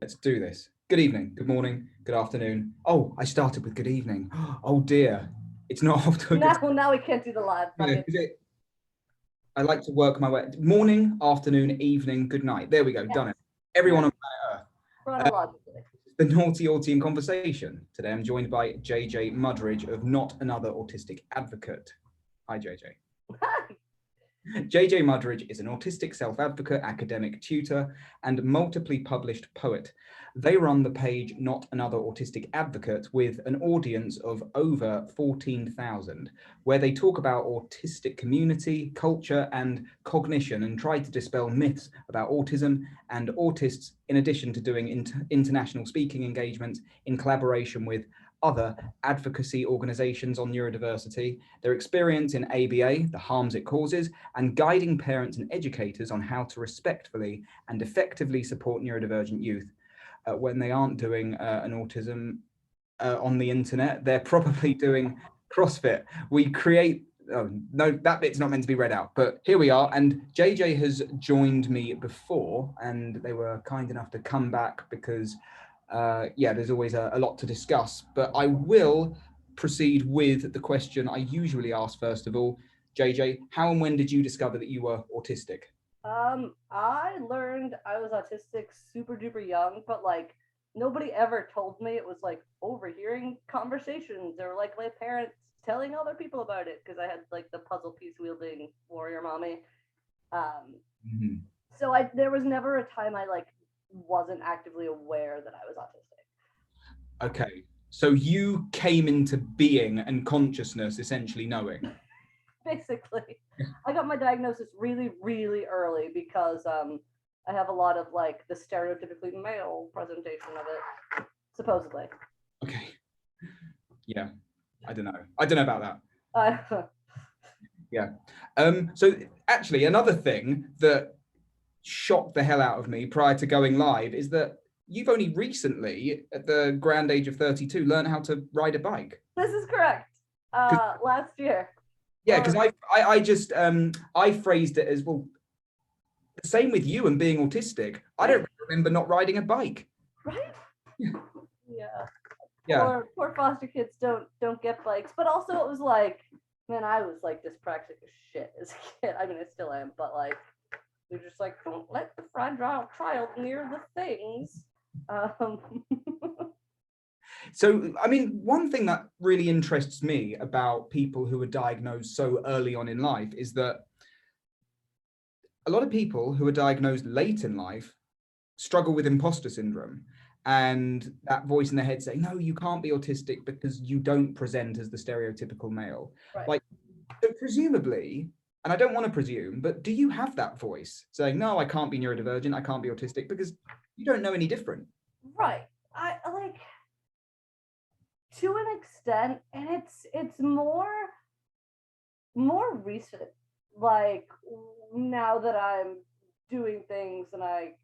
Let's do this. Good evening, good morning, good afternoon. Oh, I started with good evening. Oh dear, it's not off to a good Now we can't do the live. I like to work my way. Morning, afternoon, evening, good night. There we go, done it. Everyone on planet Earth. Chronologically. The Naughty Autie in Conversation. Today I'm joined by JayJay Mudridge of Not Another Autistic Advocate. Hi, JayJay. Hi. JayJay Mudridge is an autistic self-advocate, academic tutor, and multiply published poet. They run the page Not Another Autistic Advocate with an audience of over 14,000, where they talk about autistic community, culture, and cognition, and try to dispel myths about autism and autists, in addition to doing international speaking engagements in collaboration with other advocacy organizations on neurodiversity, their experience in ABA, the harms it causes, and guiding parents and educators on how to respectfully and effectively support neurodivergent youth. When they aren't doing an autism on the internet, they're probably doing CrossFit. We create, oh, no, that bit's not meant to be read out, but here we are. And JayJay has joined me before, and they were kind enough to come back because yeah, there's always a lot to discuss, but I will proceed with the question I usually ask first of all. JayJay, how and when did you discover that you were autistic? I learned I was autistic super duper young, but like nobody ever told me. It was like overhearing conversations or like my parents telling other people about it because I had like the puzzle piece wielding warrior mommy. So there was never a time I like wasn't actively aware that I was autistic. Okay, so you came into being and consciousness essentially knowing. Basically, I got my diagnosis really, really early because I have a lot of like the stereotypically male presentation of it, supposedly. Okay. Yeah, I don't know about that. Yeah. So actually, another thing that shocked the hell out of me prior to going live is that you've only recently, at the grand age of 32, learned how to ride a bike. This is correct. Last year. Yeah, because I just I phrased it as, well, the same with you and being autistic. I don't remember not riding a bike. Right? Yeah. Yeah. Poor foster kids don't get bikes, but also it was like, man, I was like dyspraxic as shit as a kid. I mean, I still am, but like, they're just like, don't let the fragile child near the things. So, I mean, one thing that really interests me about people who are diagnosed so early on in life is that a lot of people who are diagnosed late in life struggle with imposter syndrome, and that voice in their head saying, no, you can't be autistic because you don't present as the stereotypical male. Right. Like, so presumably, and I don't want to presume, but do you have that voice saying, no, I can't be neurodivergent, I can't be autistic, because you don't know any different? Right. I like, to an extent, and it's more recent, like now that I'm doing things and I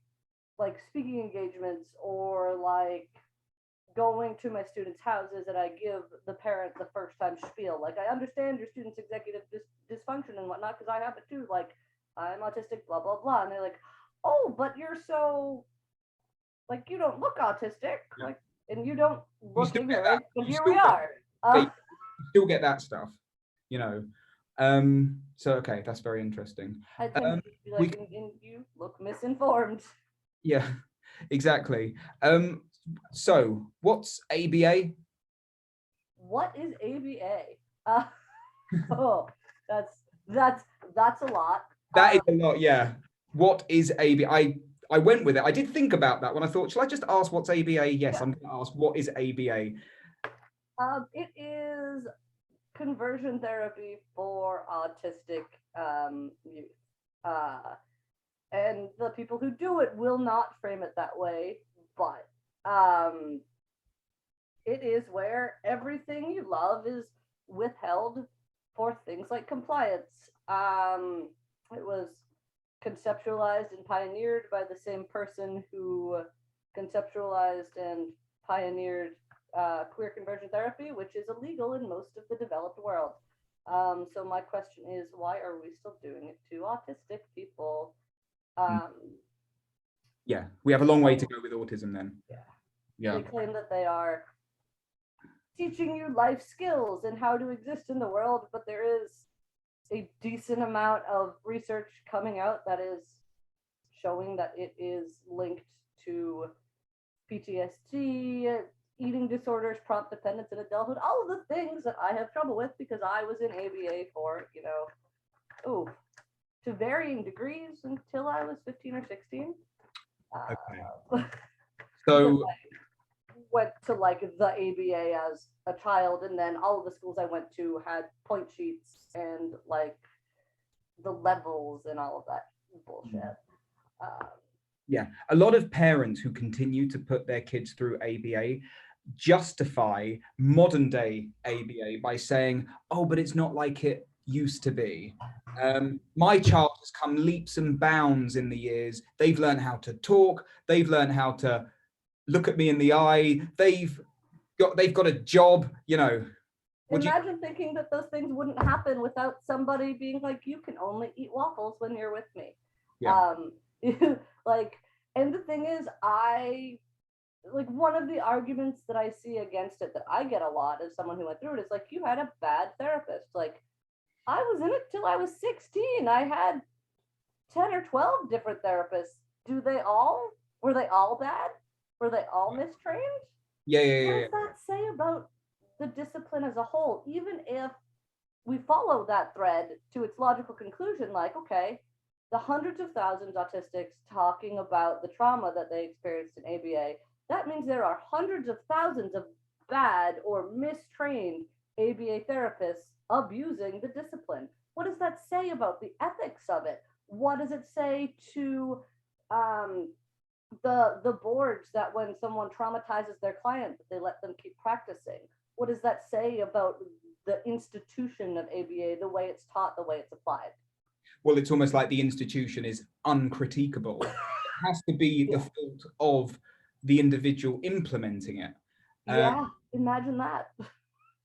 like speaking engagements or like going to my students' houses and I give the parent the first time spiel. Like, I understand your student's executive dysfunction and whatnot because I have it too. Like, I'm autistic, blah, blah, blah. And they're like, oh, but you're so, like, you don't look autistic. Yeah. Like, and you don't look ignorant. And here we are. You still get that stuff, you know. So, okay, that's very interesting. I tend to be like, and you look misinformed. Yeah, exactly. So what's ABA? What is ABA? Oh, that's a lot. That is a lot, yeah. What is ABA? I went with it. I did think about that when I thought, shall I just ask what's ABA? Yes, yeah. I'm going to ask, what is ABA? It is conversion therapy for autistic youth. And the people who do it will not frame it that way, but it is where everything you love is withheld for things like compliance. It was conceptualized and pioneered by the same person who conceptualized and pioneered queer conversion therapy, which is illegal in most of the developed world. So my question is, why are we still doing it to autistic people? Yeah, we have a long way to go with autism then. Yeah. They claim that they are teaching you life skills and how to exist in the world, but there is a decent amount of research coming out that is showing that it is linked to PTSD, eating disorders, prompt dependence in adulthood, all of the things that I have trouble with because I was in ABA for, to varying degrees until I was 15 or 16. Okay. So went to like the ABA as a child, and then all of the schools I went to had point sheets and like the levels and all of that bullshit. Yeah, a lot of parents who continue to put their kids through ABA justify modern day ABA by saying, oh, but it's not like it used to be. My child has come leaps and bounds in the years. They've learned how to talk. They've learned how to look at me in the eye. They've got a job, Imagine thinking that those things wouldn't happen without somebody being like, you can only eat waffles when you're with me. Yeah. And the thing is, one of the arguments that I see against it that I get a lot as someone who went through it is like, you had a bad therapist. Like, I was in it till I was 16. I had 10 or 12 different therapists. Were they all bad? Were they all mistrained? Yeah. What does that say about the discipline as a whole? Even if we follow that thread to its logical conclusion, like, okay, the hundreds of thousands of autistics talking about the trauma that they experienced in ABA, that means there are hundreds of thousands of bad or mistrained ABA therapists abusing the discipline. What does that say about the ethics of it? What does it say to the boards that when someone traumatizes their client, that they let them keep practicing? What does that say about the institution of ABA, the way it's taught, the way it's applied? Well, it's almost like the institution is uncritiquable. It has to be the fault of the individual implementing it. Imagine that.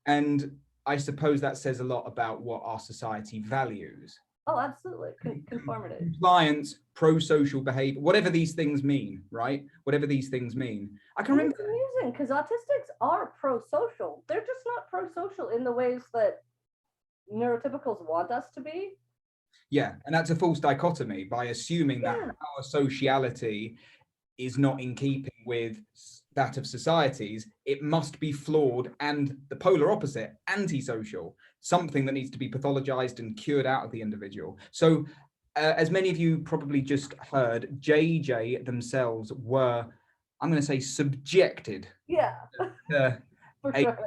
And I suppose that says a lot about what our society values. Oh, absolutely. Conformity. Compliance, pro-social behavior, whatever these things mean, right? Whatever these things mean. I can remember. It's amusing because autistics are pro-social. They're just not pro-social in the ways that neurotypicals want us to be. Yeah, and that's a false dichotomy by assuming that our sociality is not in keeping with that of societies. It must be flawed and the polar opposite, antisocial, something that needs to be pathologized and cured out of the individual. So as many of you probably just heard, JayJay themselves were, I'm going to say, subjected. Yeah, for sure.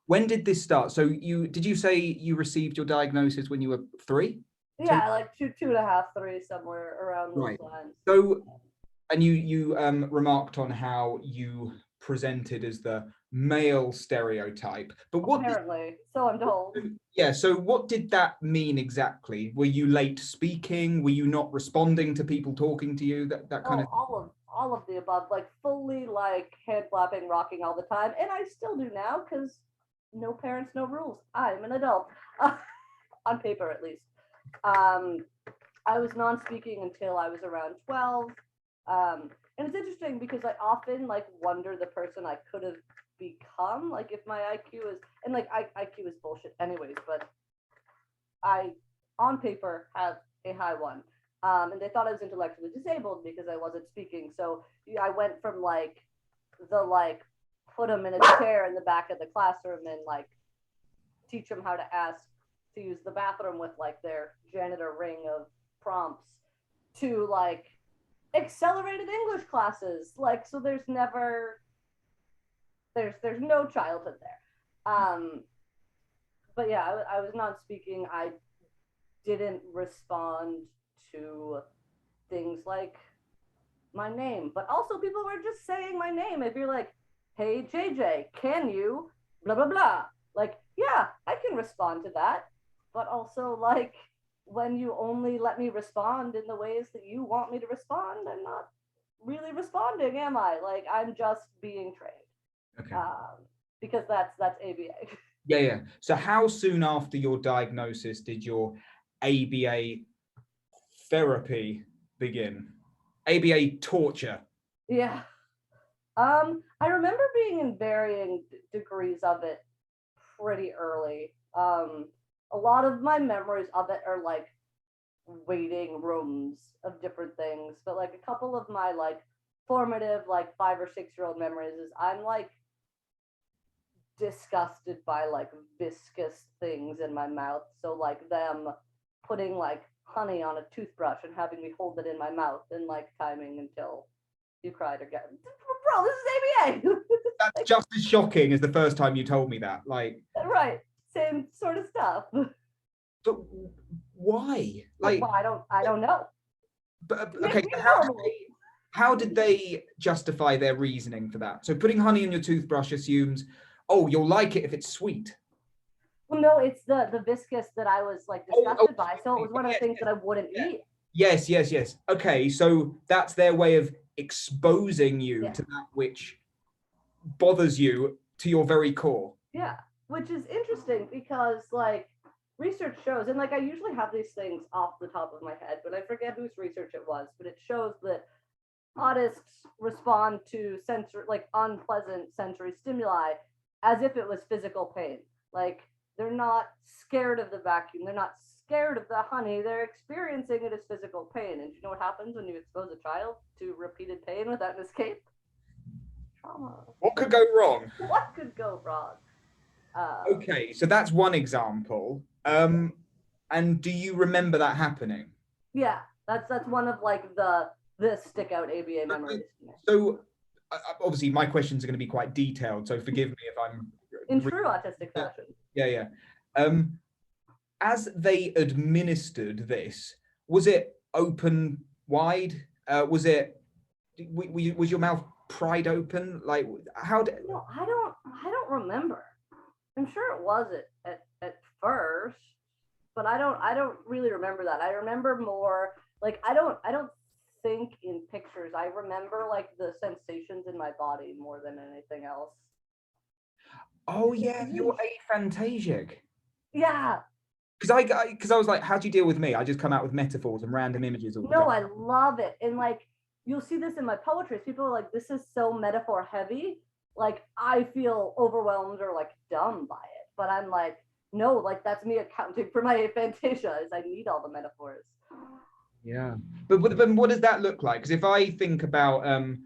When did this start? So did you say you received your diagnosis when you were 3? Yeah, like 2.5, 3, somewhere around those lines. So, and you remarked on how you presented as the male stereotype, but what apparently, so I'm told. Yeah, so what did that mean exactly? Were you late speaking? Were you not responding to people talking to you? That kind of all of the above, like fully like head flapping, rocking all the time, and I still do now because no parents, no rules. I'm an adult, on paper at least. I was non-speaking until I was around 12. And it's interesting because I often like wonder the person I could have become, like if my IQ is, and like IQ is bullshit anyways, but I on paper have a high one. And they thought I was intellectually disabled because I wasn't speaking. So I went from like put them in a chair in the back of the classroom and like teach them how to ask to use the bathroom with like their janitor ring of prompts to like accelerated English classes. Like, so there's no childhood there. But yeah, I was not speaking. I didn't respond to things like my name, but also people were just saying my name. If you're like, hey, JayJay, can you blah, blah, blah. Like, yeah, I can respond to that. But also like, when you only let me respond in the ways that you want me to respond, I'm not really responding, am I? Like, I'm just being trained. Okay. Because that's ABA. Yeah. So how soon after your diagnosis did your ABA therapy begin? ABA torture. Yeah. I remember being in varying degrees of it pretty early. A lot of my memories of it are like waiting rooms of different things, but like a couple of my like formative like 5 or 6 year old memories is I'm like disgusted by like viscous things in my mouth. So like them putting like honey on a toothbrush and having me hold it in my mouth and like timing until you cried again. Bro, this is ABA. That's like, just as shocking as the first time you told me that. Like, right, same sort of stuff. but why? Like, well, I don't know. but okay, how did they justify their reasoning for that? So putting honey in your toothbrush assumes, oh, you'll like it if it's sweet. Well, no, it's the viscous that I was like disgusted by. So it was one of the things that I wouldn't eat. Yes. Okay, so that's their way of exposing you to that which bothers you to your very core. Yeah, which is interesting because like research shows, and like I usually have these things off the top of my head, but I forget whose research it was, but it shows that autists respond to like unpleasant sensory stimuli as if it was physical pain. Like they're not scared of the vacuum, they're not scared of the honey, they're experiencing it as physical pain. And you know what happens when you expose a child to repeated pain without an escape? Trauma. What could go wrong? What could go wrong? Okay, so that's one example. And do you remember that happening? Yeah, that's one of like the stick out ABA memories. So obviously my questions are going to be quite detailed, so forgive me if I'm in true autistic fashion. Yeah. As they administered this, was it open wide? Was your mouth pried open? Like how did? No, I don't remember. I'm sure it was at first, but I don't really remember that. I remember more like I don't think in pictures. I remember like the sensations in my body more than anything else. Oh yeah, you're aphantasic. Yeah. Because I was like, how do you deal with me? I just come out with metaphors and random images all the time. No, I love it. And like you'll see this in my poetry. People are like, this is so metaphor heavy. Like I feel overwhelmed or like dumb by it. But I'm like, no, like that's me accounting for my aphantasia is I need all the metaphors. Yeah. But what does that look like? Because if I think about a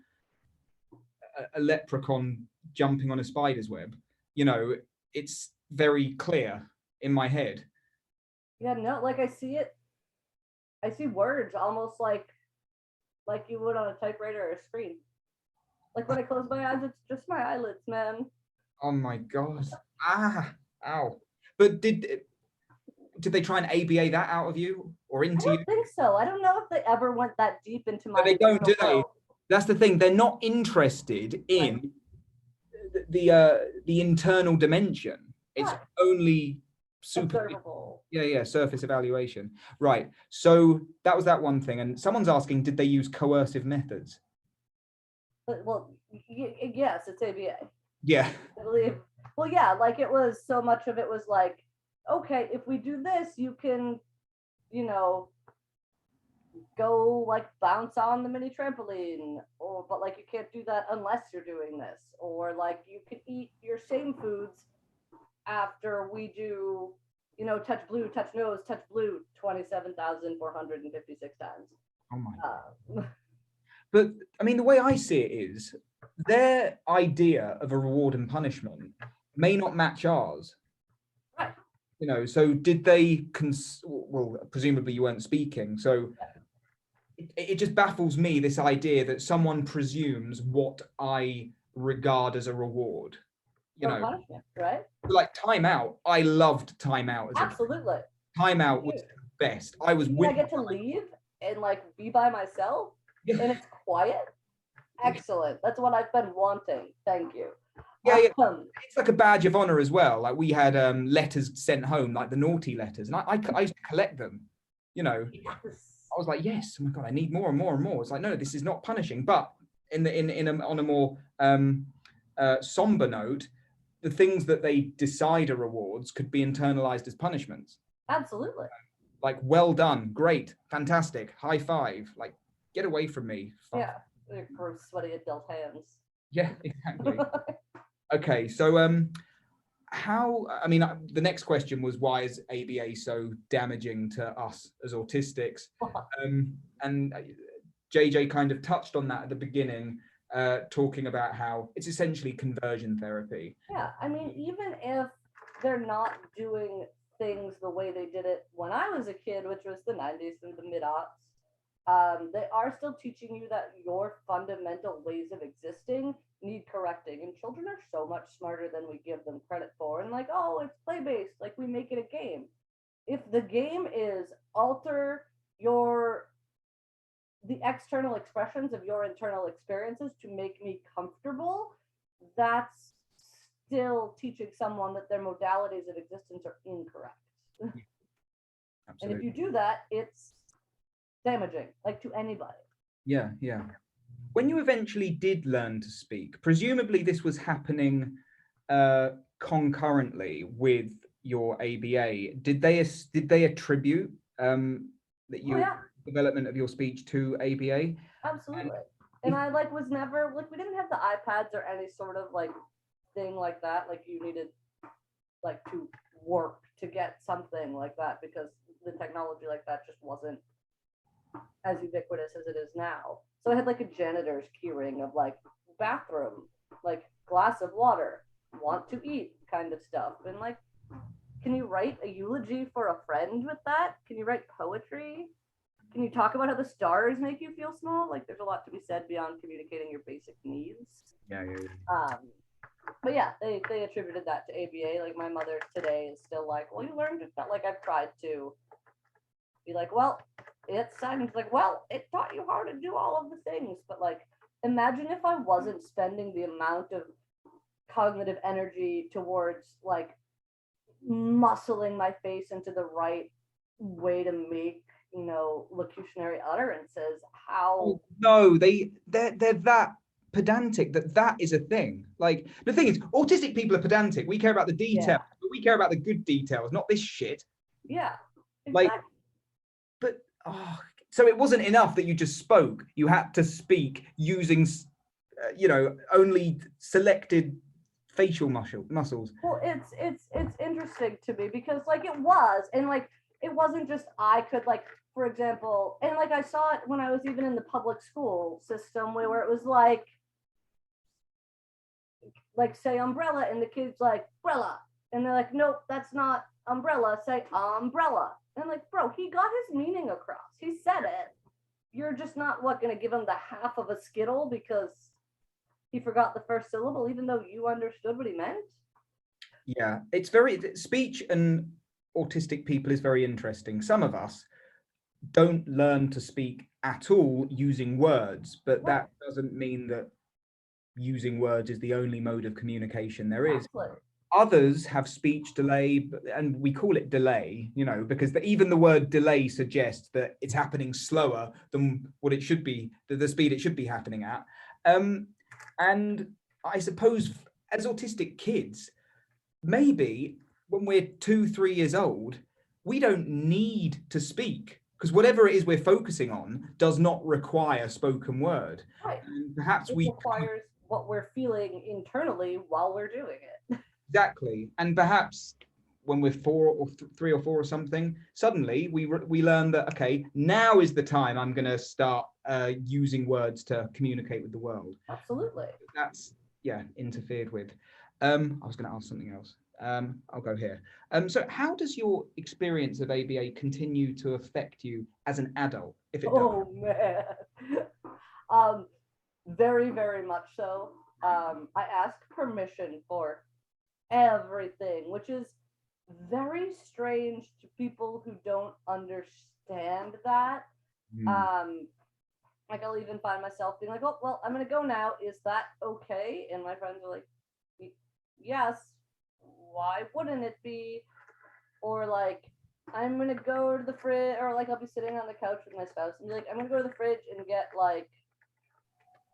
leprechaun jumping on a spider's web, you know, it's very clear in my head. Yeah, no, like I see words almost like you would on a typewriter or a screen. Like when I close my eyes, it's just my eyelids, man. Oh my God. Ow. But did they try and ABA that out of you or into you? I don't think so. I don't know if they ever went that deep into my. But they don't, do they? That's the thing. They're not interested in the internal dimension. It's only observable. Yeah, surface evaluation. Right. So that was that one thing. And someone's asking, did they use coercive methods? Well, yes, it's ABA. Yeah. I believe. Well, yeah, like it was so much of it was like, okay, if we do this, you can, you know, go like bounce on the mini trampoline, but like you can't do that unless you're doing this, or like you can eat your same foods after we do, you know, touch blue, touch nose, touch blue 27,456 times. Oh my God. But I mean, the way I see it is their idea of a reward and punishment may not match ours. Right. You know, so did they, well, presumably you weren't speaking. So it just baffles me, this idea that someone presumes what I regard as a reward. You know, punishment, right? Like timeout. I loved timeout. Absolutely. Timeout was the best. I was I get to leave and like be by myself and it's quiet. Excellent. That's what I've been wanting. Thank you. Yeah. It's like a badge of honor as well. Like we had letters sent home, like the naughty letters, and I used to collect them. You know, yes. I was like, yes, oh my God, I need more and more and more. It's like, no, this is not punishing. But on a more somber note, the things that they decide are rewards could be internalized as punishments. Absolutely. Like, well done, great, fantastic, high five. Like, get away from me. Fuck. Yeah, they're gross, sweaty adult hands. Yeah, exactly. Okay, so I mean, the next question was, why is ABA so damaging to us as autistics? And JayJay kind of touched on that at the beginning, talking about how it's essentially conversion therapy. Yeah, I mean, even if they're not doing things the way they did it when I was a kid, which was the 90s and the mid-aughts, they are still teaching you that your fundamental ways of existing need correcting. And children are so much smarter than we give them credit for. And like, oh, it's play-based, like we make it a game. If the game is alter the external expressions of your internal experiences to make me comfortable, that's still teaching someone that their modalities of existence are incorrect. Absolutely. And if you do that, it's damaging, like to anybody. Yeah, yeah. When you eventually did learn to speak, presumably this was happening concurrently with your ABA. Did they attribute that you development of your speech to ABA? Absolutely. And I like was never like, we didn't have the iPads or any sort of like thing like that. Like you needed like to work to get something like that, because the technology like that just wasn't as ubiquitous as it is now. So I had like a janitor's keyring of like bathroom, like glass of water, want to eat kind of stuff. And like, can you write a eulogy for a friend with that? Can you write poetry? Can you talk about how the stars make you feel small? Like there's a lot to be said beyond communicating your basic needs. Yeah. But yeah, they attributed that to ABA. Like my mother today is still like, well, you learned it. Like I've tried to be like, well, it's like, well, it taught you how to do all of the things. But like, imagine if I wasn't spending the amount of cognitive energy towards like muscling my face into the right way to make, you know, locutionary utterances. How? Oh, no, they're that pedantic that is a thing. Like the thing is, autistic people are pedantic. We care about the details, but we care about the good details, not this shit. Yeah, exactly. Like, but so it wasn't enough that you just spoke. You had to speak using, only selected facial muscles. Well, it's interesting to me because like it was, and like it wasn't just I could like, for example, and like I saw it when I was even in the public school system where it was like say umbrella, and the kids like umbrella, and they're like, nope, that's not umbrella, say umbrella. And I'm like, bro, he got his meaning across. He said it. You're just not gonna give him the half of a Skittle because he forgot the first syllable, even though you understood what he meant. Yeah, it's speech and autistic people is very interesting. Some of us don't learn to speak at all using words, but that doesn't mean that using words is the only mode of communication there is. Others have speech delay, and we call it delay, because even the word delay suggests that it's happening slower than what it should be, the speed it should be happening at. And I suppose as autistic kids, maybe when we're 2-3 years old, we don't need to speak, because whatever it is we're focusing on does not require spoken word. Right. And perhaps it requires what we're feeling internally while we're doing it. Exactly. And perhaps when we're 4 or 3 or 4 or something, suddenly we learn that, okay, now is the time I'm going to start using words to communicate with the world. Absolutely. That's, interfered with. I was going to ask something else. I'll go here. So how does your experience of ABA continue to affect you as an adult, if it does? Oh, man. Very, very much so. I ask permission for everything, which is very strange to people who don't understand that. Like I'll even find myself being like, oh, well, I'm going to go now. Is that okay? And my friends are like, yes. Why wouldn't it be? Or like, I'm going to go to the fridge, or like I'll be sitting on the couch with my spouse and be like, I'm going to go to the fridge and get like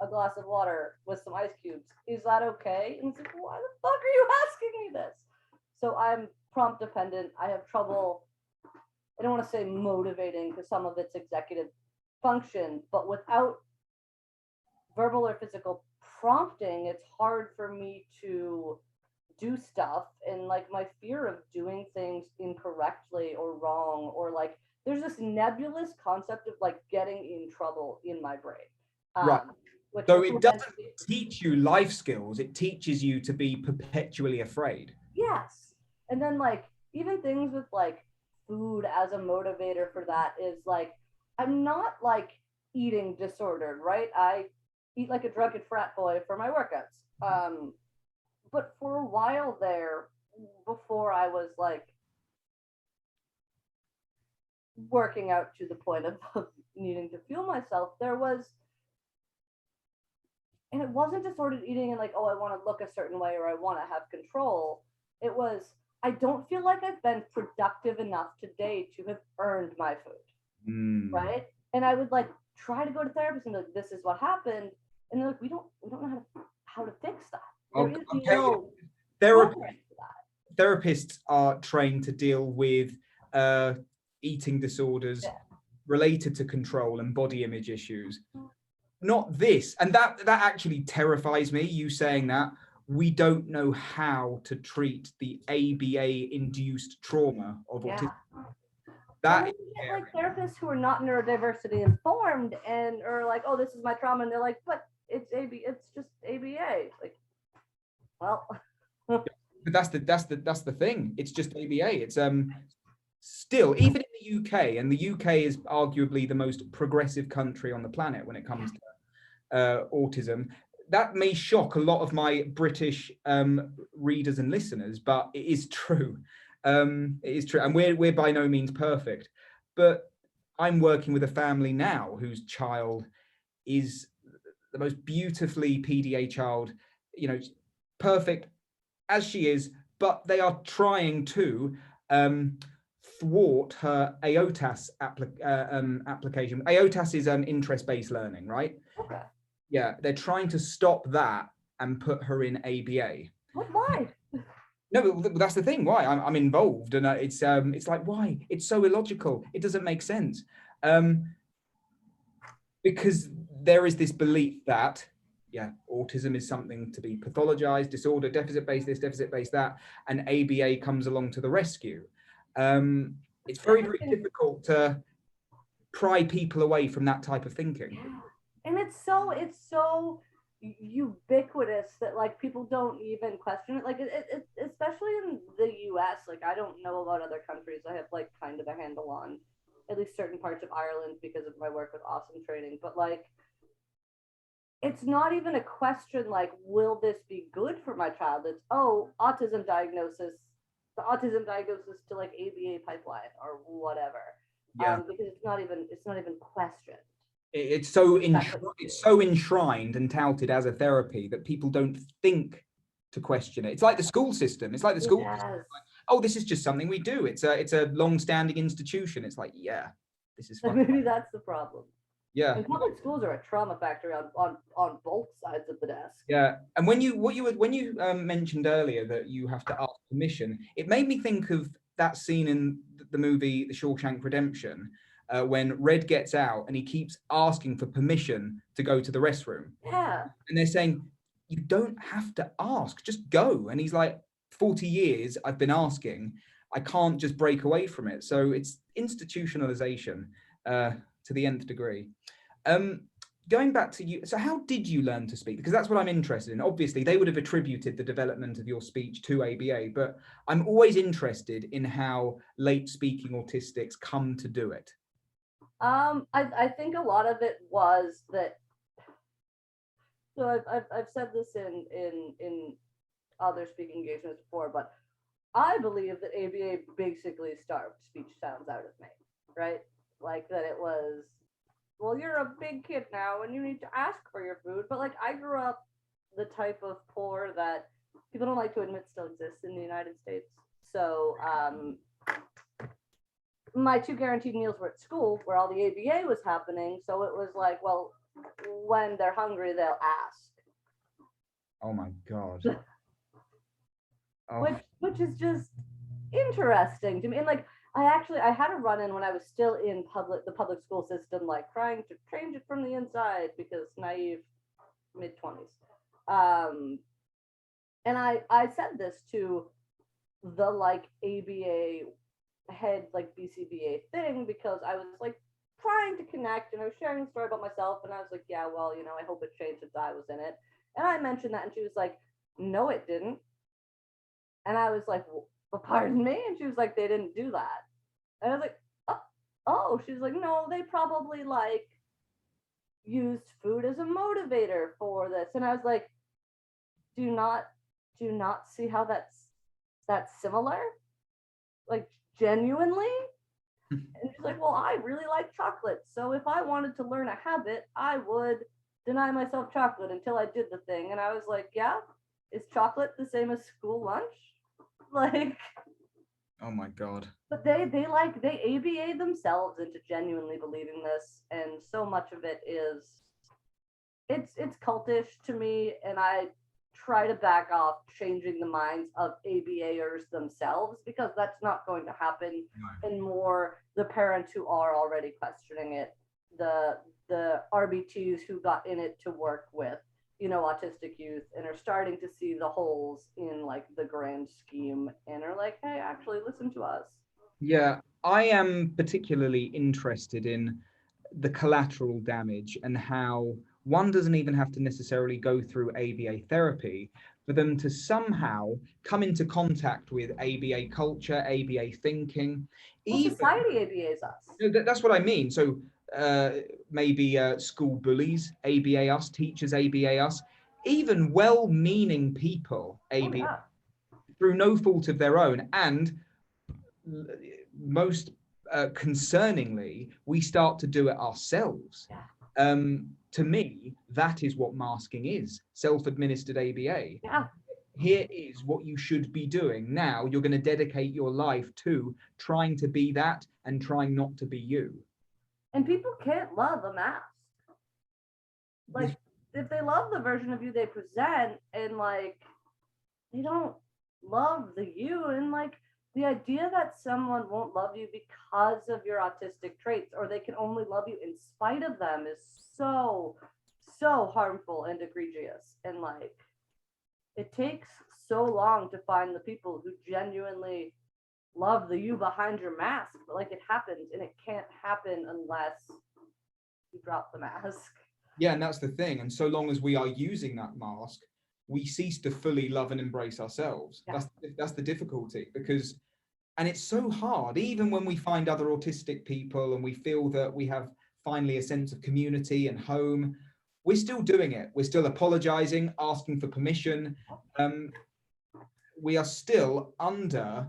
a glass of water with some ice cubes. Is that okay? And it's like, why the fuck are you asking me this? So I'm prompt dependent. I have trouble, I don't want to say motivating, because some of it's executive function, but without verbal or physical prompting, it's hard for me to do stuff. And like my fear of doing things incorrectly or wrong, or like there's this nebulous concept of like getting in trouble in my brain. Right. Which So it doesn't teach you life skills, it teaches you to be perpetually afraid. Yes. And then like even things with like food as a motivator for that is like, I'm not like eating disordered, right? I eat like a drunken frat boy for my workouts. But for a while there, before I was like working out to the point of needing to fuel myself, there was, and it wasn't disordered eating and like, oh, I want to look a certain way or I want to have control. It was, I don't feel like I've been productive enough today to have earned my food. Right? And I would like try to go to therapists and be like, this is what happened. And they're like, we don't know how to fix that. There is no therapists are trained to deal with eating disorders related to control and body image issues. Not this. And that actually terrifies me, you saying that. We don't know how to treat the ABA-induced trauma of autism. That is like therapists who are not neurodiversity informed and are like, oh, this is my trauma, and they're like, but it's just ABA. Like, well, but that's the thing. It's just ABA. It's still, even in the UK, and the UK is arguably the most progressive country on the planet when it comes to autism. That may shock a lot of my British readers and listeners, but it is true. It is true, and we're by no means perfect. But I'm working with a family now whose child is the most beautifully PDA child, you know, perfect as she is, but they are trying to thwart her AOTAS application. AOTAS is interest-based learning, right? Okay. Yeah, they're trying to stop that and put her in ABA. What? Why? No, but that's the thing. Why? I'm involved, and it's like, why? It's so illogical. It doesn't make sense, because there is this belief that autism is something to be pathologized, disorder, deficit-based this, deficit-based that, and ABA comes along to the rescue. It's very, very difficult to pry people away from that type of thinking. Yeah. And it's so ubiquitous that like people don't even question it. Like it especially in the US. Like I don't know about other countries. I have like kind of a handle on at least certain parts of Ireland because of my work with Awesome training. But like, it's not even a question like, will this be good for my child? It's, oh, autism diagnosis, the autism diagnosis to like ABA pipeline or whatever. Yeah. Because it's not even questioned. It's so enshrined and touted as a therapy that people don't think to question it. It's like the school system. It's like the school system. Like, oh, this is just something we do. It's a long-standing institution. It's like, yeah, this is fun. Maybe that's the problem. Yeah. And public schools are a trauma factory on both sides of the desk. Yeah. And when you mentioned earlier that you have to ask permission, it made me think of that scene in the movie The Shawshank Redemption, when Red gets out and he keeps asking for permission to go to the restroom. Yeah. And they're saying, you don't have to ask, just go. And he's like, 40 years I've been asking, I can't just break away from it. So it's institutionalization to the nth degree. Going back to you, so how did you learn to speak? Because that's what I'm interested in. Obviously, they would have attributed the development of your speech to ABA, but I'm always interested in how late speaking autistics come to do it. I think a lot of it was that. So I've said this in other speaking engagements before, but I believe that ABA basically starved speech sounds out of me, right? Like that it was, well, you're a big kid now and you need to ask for your food. But like I grew up the type of poor that people don't like to admit still exists in the United States. So my 2 guaranteed meals were at school where all the ABA was happening. So it was like, well, when they're hungry, they'll ask. Oh my God. Oh. Which is just interesting to me. And like, I had a run-in when I was still in the public school system, like trying to change it from the inside because naive mid-20s. And I said this to the like ABA head, like BCBA thing, because I was like trying to connect and I was sharing a story about myself and I was like, yeah, well, I hope it changed since I was in it. And I mentioned that and she was like, no, it didn't. And I was like, well, pardon me? And she was like, they didn't do that. And I was like, oh. She was like, no, they probably like used food as a motivator for this. And I was like, do you not see how that's similar? Like genuinely? And she's like, well, I really like chocolate. So if I wanted to learn a habit, I would deny myself chocolate until I did the thing. And I was like, yeah, is chocolate the same as school lunch? Like, oh my God. but they ABA themselves into genuinely believing this. And so much of it is, it's cultish to me. And I try to back off changing the minds of ABAers themselves, because that's not going to happen. No. And more the parents who are already questioning it, the RBTs who got in it to work with, autistic youth and are starting to see the holes in like the grand scheme and are like, hey, actually listen to us. Yeah, I am particularly interested in the collateral damage and how one doesn't even have to necessarily go through ABA therapy for them to somehow come into contact with ABA culture, ABA thinking. Well, even, society ABAs us. That's what I mean. So maybe school bullies ABA us, teachers ABA us, even well-meaning people ABA through no fault of their own. And most concerningly, we start to do it ourselves. Yeah. To me, that is what masking is, self-administered ABA. Yeah. Here is what you should be doing. Now you're going to dedicate your life to trying to be that and trying not to be you. And people can't love a mask. Like, if they love the version of you they present and like, they don't love the you, and like, the idea that someone won't love you because of your autistic traits, or they can only love you in spite of them, is so harmful and egregious. And like, it takes so long to find the people who genuinely love the you behind your mask, but like, it happens, and it can't happen unless you drop the mask. Yeah, and that's the thing. And so long as we are using that mask, we cease to fully love and embrace ourselves. Yeah. That's the difficulty, because, and it's so hard, even when we find other autistic people and we feel that we have finally a sense of community and home, we're still doing it. We're still apologizing, asking for permission. We are still under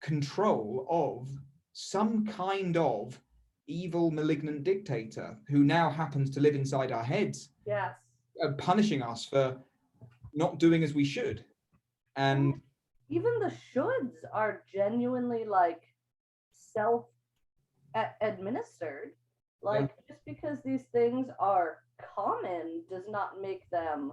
control of some kind of evil, malignant dictator who now happens to live inside our heads. Yes. Punishing us for not doing as we should. And even the shoulds are genuinely like self-administered. Like, yeah. Just because these things are common does not make them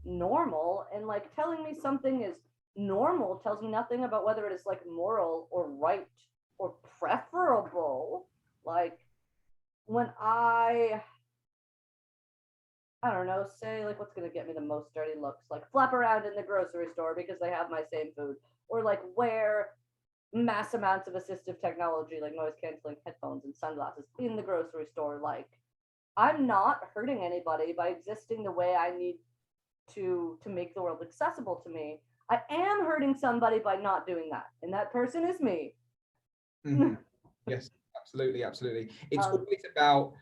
normal. And like, telling me something is normal tells me nothing about whether it is like moral or right or preferable. Like, when I don't know, say like, what's going to get me the most dirty looks? Like, flap around in the grocery store because they have my same food, or like wear mass amounts of assistive technology like noise canceling headphones and sunglasses in the grocery store. Like, I'm not hurting anybody by existing the way I need to make the world accessible to me. I am hurting somebody by not doing that, and that person is me. Mm-hmm. Yes, absolutely. It's always about,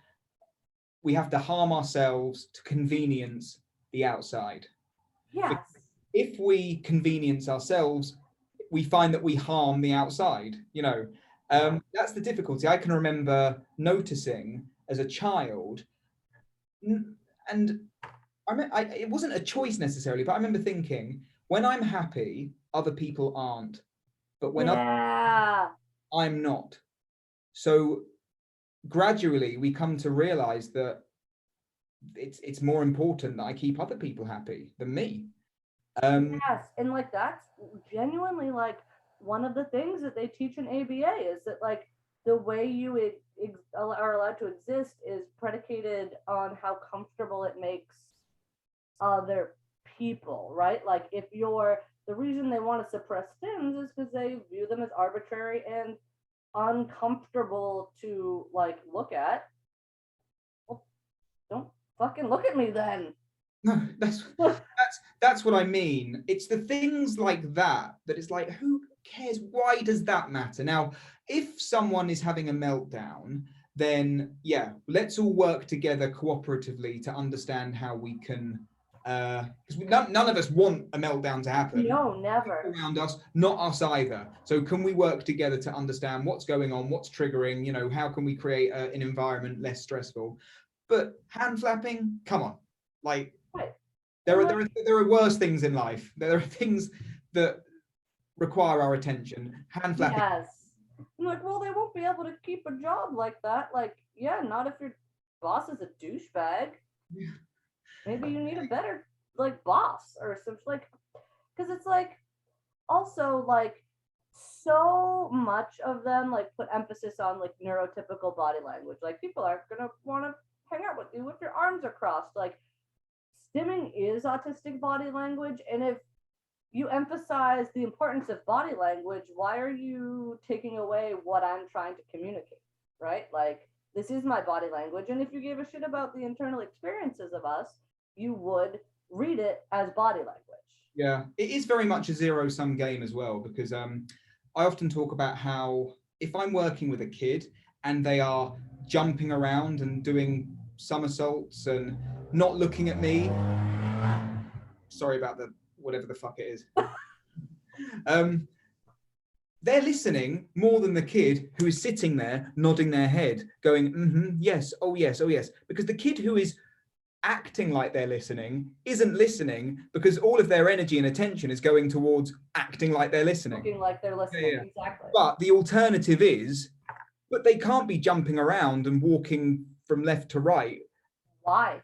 we have to harm ourselves to convenience the outside. Yes. If we convenience ourselves, we find that we harm the outside, That's the difficulty. I can remember noticing as a child, and it wasn't a choice necessarily, but I remember thinking, when I'm happy, other people aren't. But when I'm not. So gradually we come to realize that it's more important that I keep other people happy than me. Yes, and like, that's genuinely like one of the things that they teach in ABA, is that like the way you are allowed to exist is predicated on how comfortable it makes other people, right? Like if you're, the reason they want to suppress stims is because they view them as arbitrary and uncomfortable to like look at. Well, don't fucking look at me then. No, that's what I mean. It's the things like that it's like, who cares? Why does that matter? Now, if someone is having a meltdown, then yeah, let's all work together cooperatively to understand how we can, because none of us want a meltdown to happen. No, never. People around us, not us either. So can we work together to understand what's going on, what's triggering, you know, how can we create an environment less stressful? But hand flapping, come on, like, right. there are worse things in life. There are things that require our attention. Hand flapping. Yes. I'm like, well, they won't be able to keep a job like that. Like, yeah, not if your boss is a douchebag. Yeah. Maybe you need a better like boss or something, like, because it's like also like so much of them like put emphasis on like neurotypical body language. Like people aren't gonna want to hang out with you if your arms are crossed. Like stimming is autistic body language, and if you emphasize the importance of body language, why are you taking away what I'm trying to communicate, right? Like, this is my body language, and if you gave a shit about the internal experiences of us, you would read it as body language. Yeah, it is very much a zero-sum game as well, because I often talk about how if I'm working with a kid and they are jumping around and doing somersaults and not looking at me, sorry about the whatever the fuck it is. They're listening more than the kid who is sitting there nodding their head going, yes, oh yes, oh yes. Because the kid who is acting like they're listening isn't listening, because all of their energy and attention is going towards acting like they're listening. Looking like they're listening, yeah. Exactly. But the alternative is, but they can't be jumping around and walking from left to right. Why?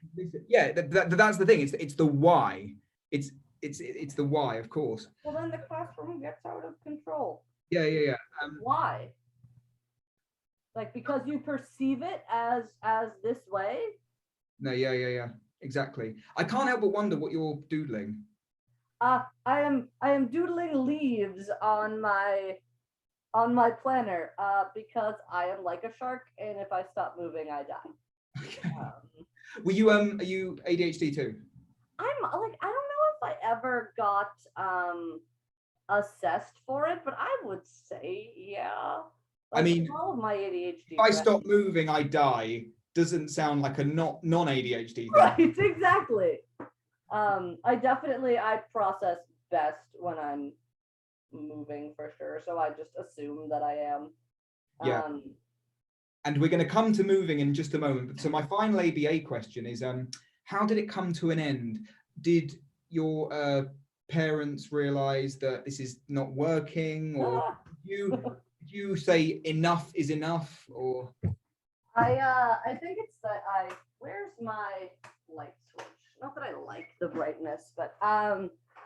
Yeah, that's the thing. It's the why. It's the why, of course. Well, then the classroom gets out of control. Yeah. Why? Like, because you perceive it as this way? No, yeah. Exactly. I can't help but wonder what you're doodling. I am doodling leaves on my planner because I am like a shark, and if I stop moving, I die. Okay. Are you ADHD too? I'm like, I don't know if I ever got assessed for it, but I would say yeah. Like, I mean, all of my ADHD. If I stop moving, I die. Doesn't sound like a non-ADHD thing. Right, exactly. I process best when I'm moving for sure. So I just assume that I am. Yeah. And we're going to come to moving in just a moment. So my final ABA question is, how did it come to an end? Did your parents realize that this is not working, or did you say enough is enough, or? I think it's that where's my light switch? Not that I like the brightness, but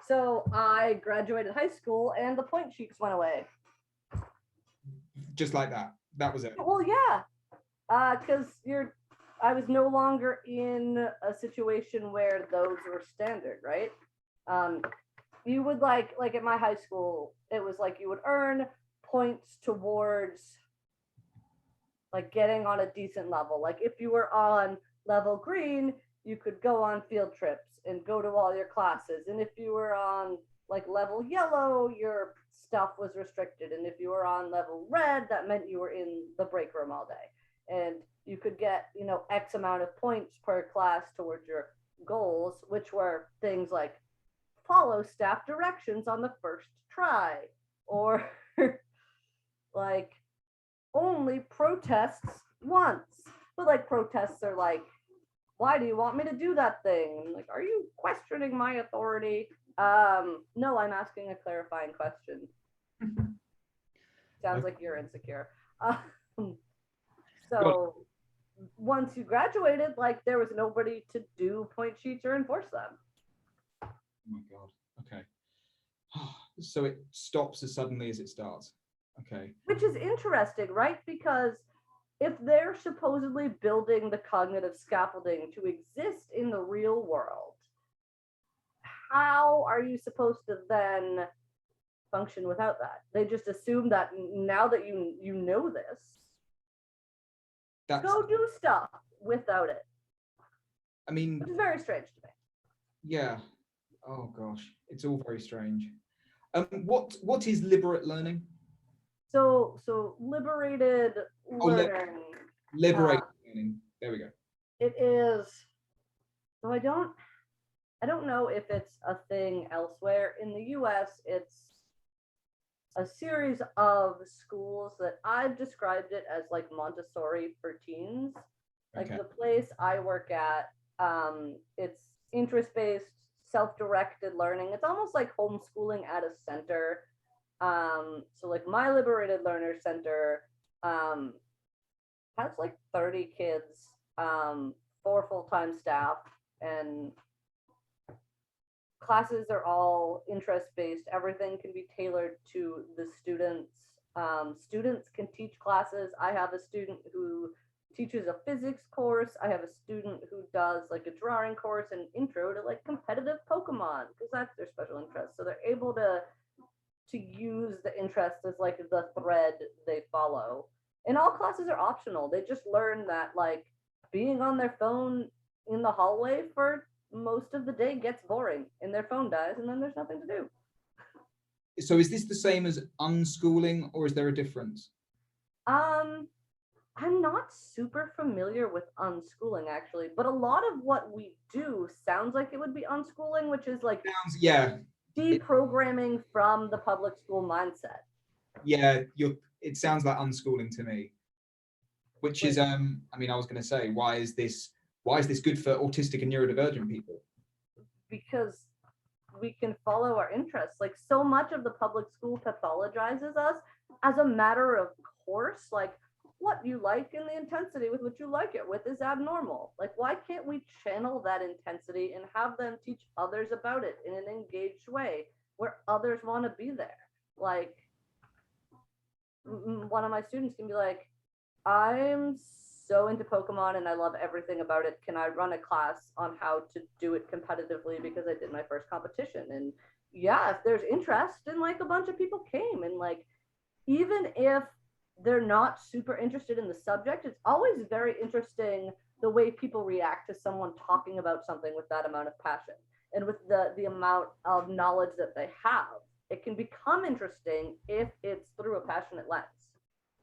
so I graduated high school and the point sheets went away. Just like that. That was it. Well, yeah. Because I was no longer in a situation where those were standard, right? You would like at my high school, it was like you would earn points towards like getting on a decent level. Like if you were on level green, you could go on field trips and go to all your classes. And if you were on like level yellow, your stuff was restricted. And if you were on level red, that meant you were in the break room all day. And you could get, X amount of points per class towards your goals, which were things like follow staff directions on the first try, or like only protests once. But like protests are like, why do you want me to do that thing? Like, are you questioning my authority? No, I'm asking a clarifying question. Sounds like you're insecure. So once you graduated, like there was nobody to do point sheets or enforce them. Oh my God. Okay. So it stops as suddenly as it starts. Okay. Which is interesting, right? Because if they're supposedly building the cognitive scaffolding to exist in the real world, how are you supposed to then function without that? They just assume that now that you know this, go do stuff without it. I mean, which is very strange to me. Yeah. Oh gosh, it's all very strange. What is Liberate Learning? So liberated learning. Liberated Learning. There we go. It is. So I don't know if it's a thing elsewhere. In the US, it's a series of schools that I've described it as like Montessori for teens. Like the place I work at, it's interest-based, self-directed learning. It's almost like homeschooling at a center. So like my Liberated Learner Center has like 30 kids, 4 full-time staff, and classes are all interest-based. Everything can be tailored to the students. Students can teach classes. I have a student who teaches a physics course. I have a student who does like a drawing course and intro to like competitive Pokemon, because that's their special interest. So they're able to use the interest as like the thread they follow. And all classes are optional. They just learn that like being on their phone in the hallway for most of the day gets boring and their phone dies and then there's nothing to do. So is this the same as unschooling, or is there a difference? I'm not super familiar with unschooling actually, but a lot of what we do sounds like it would be unschooling, which is like deprogramming from the public school mindset. Yeah, it sounds like unschooling to me. Which is I mean, I was going to say, why is this good for autistic and neurodivergent people? Because we can follow our interests. Like so much of the public school pathologizes us as a matter of course, like what you like and the intensity with which you like it with is abnormal. Like, why can't we channel that intensity and have them teach others about it in an engaged way where others want to be there? Like, one of my students can be like, I'm so into Pokemon and I love everything about it. Can I run a class on how to do it competitively because I did my first competition? And yeah, if there's interest, and like a bunch of people came, and like, even if they're not super interested in the subject, it's always very interesting the way people react to someone talking about something with that amount of passion and with the amount of knowledge that they have. It can become interesting if it's through a passionate lens.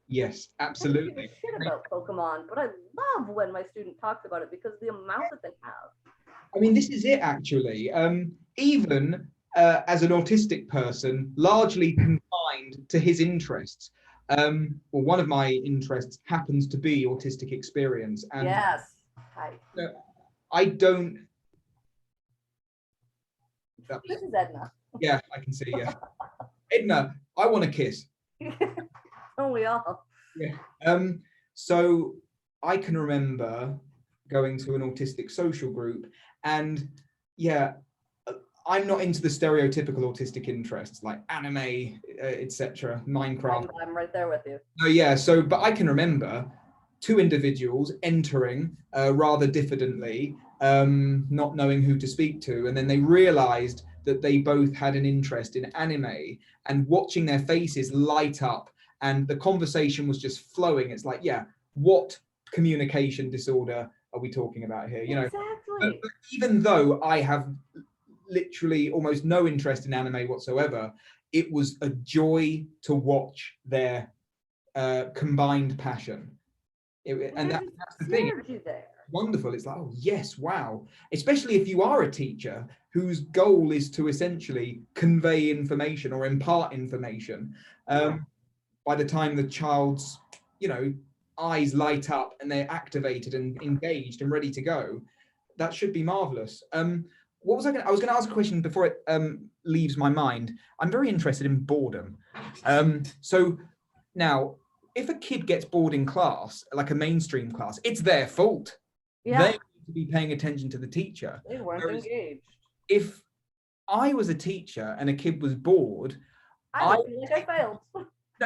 Yes, absolutely. I don't give a shit about Pokemon, but I love when my student talks about it because the amount that they have. I mean, this is it actually. Even as an autistic person, largely confined to his interests. Well, one of my interests happens to be autistic experience. And yes. I don't. This is Edna. Yeah, I can see. Yeah, Edna, I want a kiss. Don't we all? Yeah. So I can remember going to an autistic social group, and yeah, I'm not into the stereotypical autistic interests like anime, etc., Minecraft. I'm right there with you. Oh yeah, so but I can remember 2 individuals entering rather diffidently, not knowing who to speak to, and then they realized that they both had an interest in anime, and watching their faces light up, and the conversation was just flowing. It's like, yeah, what communication disorder are we talking about here? You know, exactly. But even though I have literally almost no interest in anime whatsoever, it was a joy to watch their combined passion. And that's the thing. There. Wonderful. It's like, oh yes, wow. Especially if you are a teacher whose goal is to essentially convey information or impart information. By the time the child's, eyes light up and they're activated and engaged and ready to go, that should be marvelous. What was I going to ask a question before it leaves my mind. I'm very interested in boredom. So now, if a kid gets bored in class, like a mainstream class, it's their fault. Yeah. They need to be paying attention to the teacher. They weren't engaged. If I was a teacher and a kid was bored, I would feel like I failed.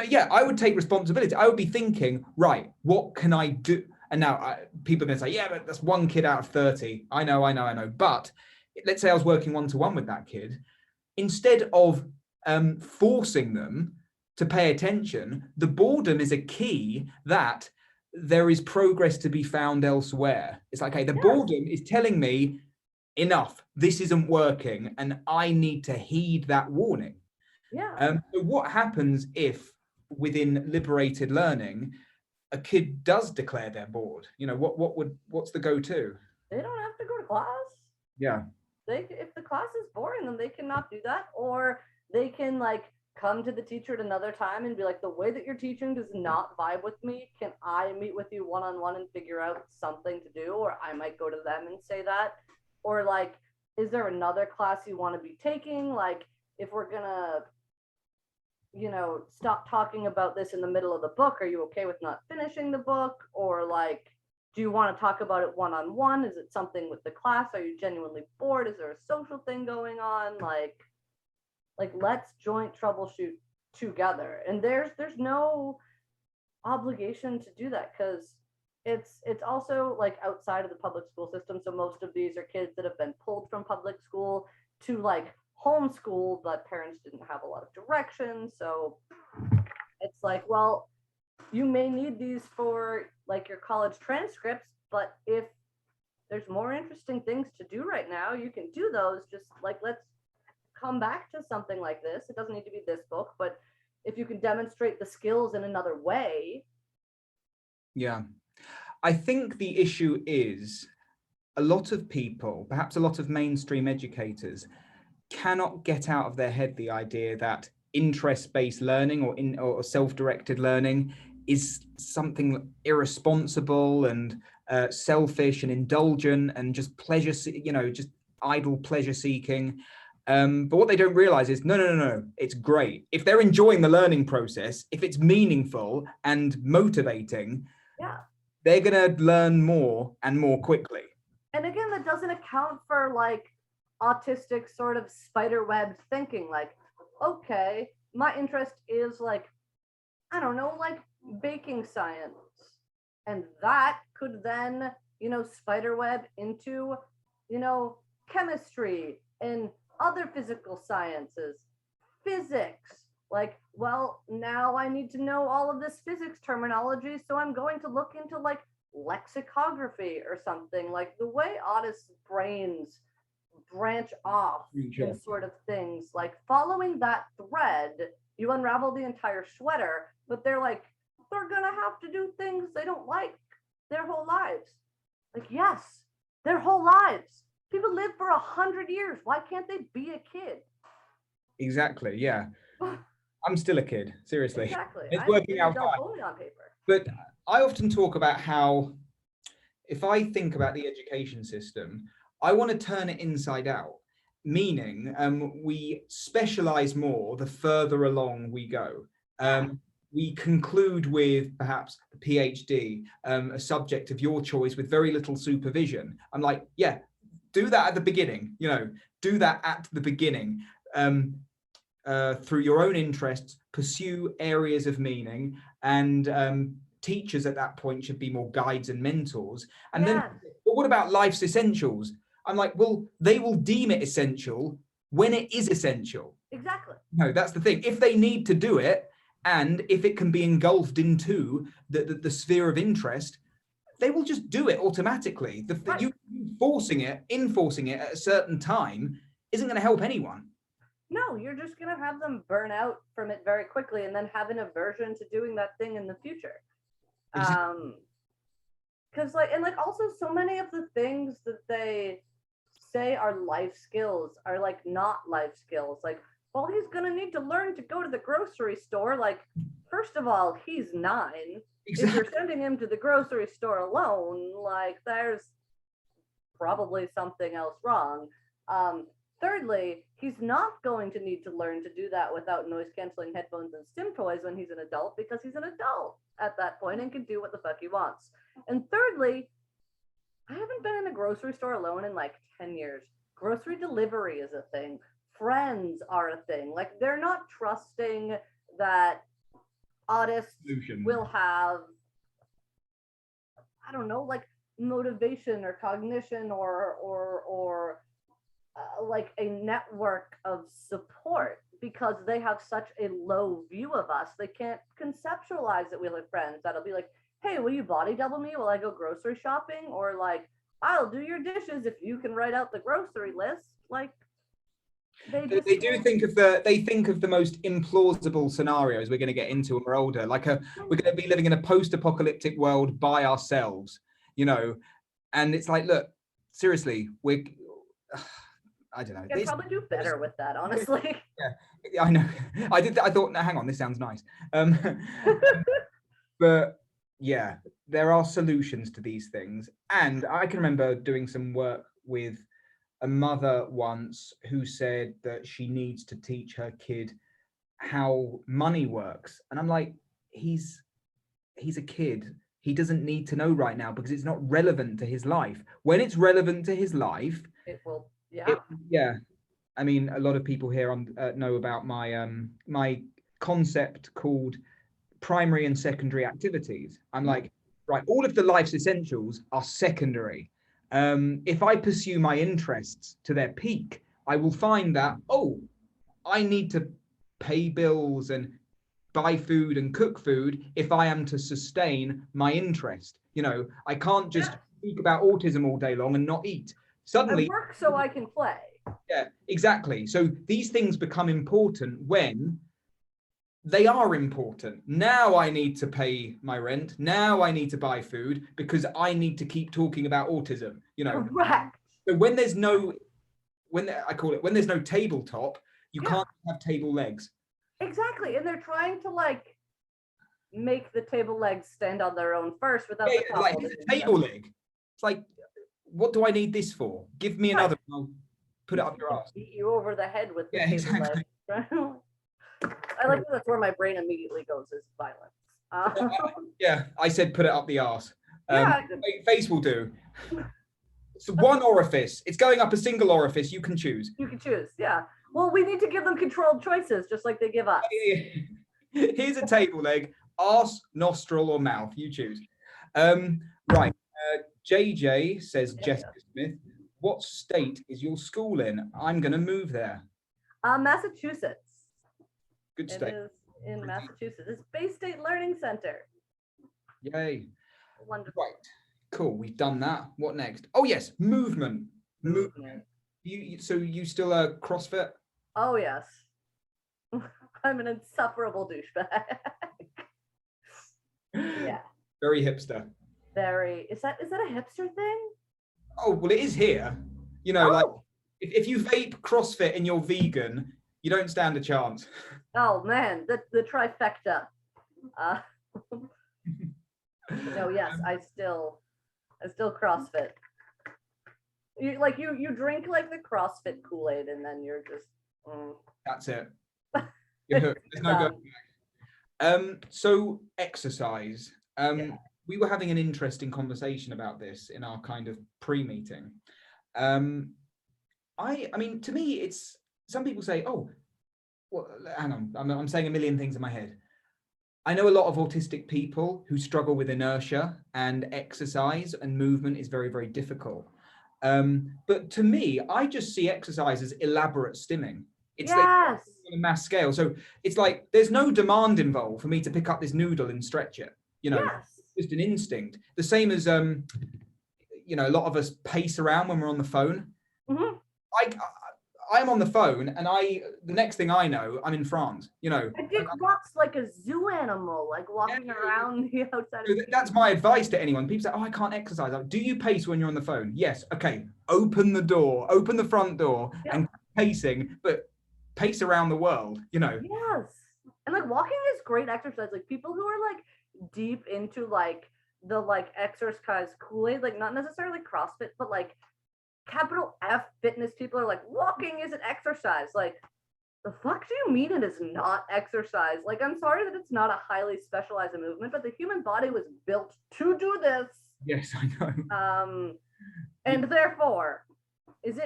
yeah, I would take responsibility. I would be thinking, right, what can I do? And now people are going to say, yeah, but that's one kid out of 30. I know. But let's say I was working one-to-one with that kid. Instead of forcing them to pay attention, the boredom is a key that there is progress to be found elsewhere. It's like, okay, the boredom is telling me enough, this isn't working, and I need to heed that warning. So what happens if within liberated learning a kid does declare they're bored? You know, what's the go-to? They don't have to go to class. Yeah. If the class is boring them, they cannot do that, or they can like come to the teacher at another time and be like, the way that you're teaching does not vibe with me. Can I meet with you one-on-one and figure out something to do? Or I might go to them and say that. Or like, is there another class you want to be taking? Like, if we're gonna, you know, stop talking about this in the middle of the book, are you okay with not finishing the book? Or like, do you want to talk about it one-on-one? Is it something with the class? Are you genuinely bored? Is there a social thing going on? Like let's joint troubleshoot together. And there's no obligation to do that, because it's also like outside of the public school system. So most of these are kids that have been pulled from public school to like homeschool, but parents didn't have a lot of direction. So it's like, well, you may need these for like your college transcripts, but if there's more interesting things to do right now, you can do those. Just like, let's come back to something like this. It doesn't need to be this book, but if you can demonstrate the skills in another way. Yeah. I think the issue is a lot of people, perhaps a lot of mainstream educators, cannot get out of their head the idea that interest-based learning or self-directed learning is something irresponsible and selfish and indulgent and just pleasure, just idle pleasure seeking. But what they don't realize is, no, it's great. If they're enjoying the learning process, if it's meaningful and motivating, they're going to learn more and more quickly. And again, that doesn't account for like autistic sort of spiderweb thinking. Like, okay, my interest is like, I don't know, like baking science. And that could then, spiderweb into, chemistry and other physical sciences, physics. Like, well, now I need to know all of this physics terminology, so I'm going to look into like lexicography or something. Like the way autists' brains branch off in sort of things, like following that thread, you unravel the entire sweater, but they're gonna have to do things they don't like their whole lives. Like, yes, their whole lives. People live for 100 years. Why can't they be a kid? Exactly. Yeah. I'm still a kid. Seriously. Exactly. It's working out fine. Only on paper. But I often talk about how, if I think about the education system, I want to turn it inside out. Meaning, we specialize more the further along we go. We conclude with perhaps a PhD, a subject of your choice with very little supervision. I'm like, yeah, do that at the beginning, do that at the beginning. Through your own interests, pursue areas of meaning, and teachers at that point should be more guides and mentors. And then, but what about life's essentials? I'm like, well, they will deem it essential when it is essential. Exactly. No, that's the thing. If they need to do it, and if it can be engulfed into the sphere of interest, they will just do it automatically. You enforcing it at a certain time isn't going to help anyone. No, you're just going to have them burn out from it very quickly and then have an aversion to doing that thing in the future. Exactly. Because also so many of the things that they say are life skills are like not life skills. Like, well, he's going to need to learn to go to the grocery store. Like, first of all, he's 9. Exactly. If you're sending him to the grocery store alone, like there's probably something else wrong. Thirdly, he's not going to need to learn to do that without noise-canceling headphones and stim toys when he's an adult, because he's an adult at that point and can do what the fuck he wants. And thirdly, I haven't been in a grocery store alone in like 10 years. Grocery delivery is a thing. friends are a thing. Like, they're not trusting that autists Solution. will have, I don't know, like motivation or cognition or like a network of support, because they have such a low view of us. They can't conceptualize that we have friends that'll be like, hey, will you body double me while I go grocery shopping? Or like, I'll do your dishes if you can write out the grocery list. Like, they do think of the most implausible scenarios we're going to get into when we're older. Like we're going to be living in a post-apocalyptic world by ourselves, you know, and it's like, look, seriously, I don't know. I could probably do better with that, honestly. Yeah, I know. I thought, no, hang on, this sounds nice. But yeah, there are solutions to these things. And I can remember doing some work with a mother once who said that she needs to teach her kid how money works. And I'm like, he's a kid. He doesn't need to know right now because it's not relevant to his life. When it's relevant to his life, it will. Yeah. Yeah. I mean, a lot of people here know about my my concept called primary and secondary activities. I'm like, right, all of the life's essentials are secondary. If I pursue my interests to their peak, I will find that, oh, I need to pay bills and buy food and cook food if I am to sustain my interest. You know, I can't just speak about autism all day long and not eat. Suddenly, I work so I can play. Yeah, exactly. So these things become important when they are important. Now I need to pay my rent. Now I need to buy food because I need to keep talking about autism, you know. Correct. So when there's no, when there's no tabletop, you can't have table legs. Exactly. And they're trying to like make the table legs stand on their own first without the top. Like a table leg. It's like, what do I need this for? Give me another one. I'll put it up your ass. Beat you over the head with the table exactly. leg. I like that's where my brain immediately goes, is violence. Yeah, I said put it up the arse. Yeah. Face will do. So one orifice. It's going up a single orifice. You can choose. You can choose. Yeah. Well, we need to give them controlled choices, just like they give us. Here's a table leg: arse, nostril, or mouth. You choose. Right. JJ says, Jessica Smith, what state is your school in? I'm going to move there. Massachusetts. Good state. It is in Massachusetts. It's Bay State Learning Center. Yay. Wonderful. Right. Cool. We've done that. What next? Oh, yes. Movement. So you still CrossFit? Oh, yes. I'm an insufferable douchebag. Yeah. Very hipster. Very. Is that a hipster thing? Oh, well, it is here. You know, like if you vape CrossFit and you're vegan, you don't stand a chance. Oh man, the trifecta. No, yes, I still CrossFit. You drink like the CrossFit Kool-Aid and then you're just. That's it. There's no going back. So exercise. We were having an interesting conversation about this in our kind of pre-meeting. I mean, to me, it's, some people say, oh, well, hang on, I'm saying a million things in my head. I know a lot of autistic people who struggle with inertia, and exercise and movement is very, very difficult. But to me, I just see exercise as elaborate stimming. It's like on a mass scale. So it's like, there's no demand involved for me to pick up this noodle and stretch it, you know. Just an instinct. The same as, you know, a lot of us pace around when we're on the phone. I'm on the phone and the next thing I know, I'm in France, you know. I dig rocks like a zoo animal, like walking around the outside. That's my advice to anyone. People say, oh, I can't exercise. Do you pace when you're on the phone? Yes. Okay. Open the door, open the front door and pacing, but pace around the world, you know. Yes. And like walking is great exercise. Like people who are like deep into like the like exercise Kool-Aid, like not necessarily CrossFit, but like capital F fitness people are like, walking isn't exercise. Like, the fuck do you mean it is not exercise? Like, I'm sorry that it's not a highly specialized movement, but the human body was built to do this. Yes, I know. And therefore, is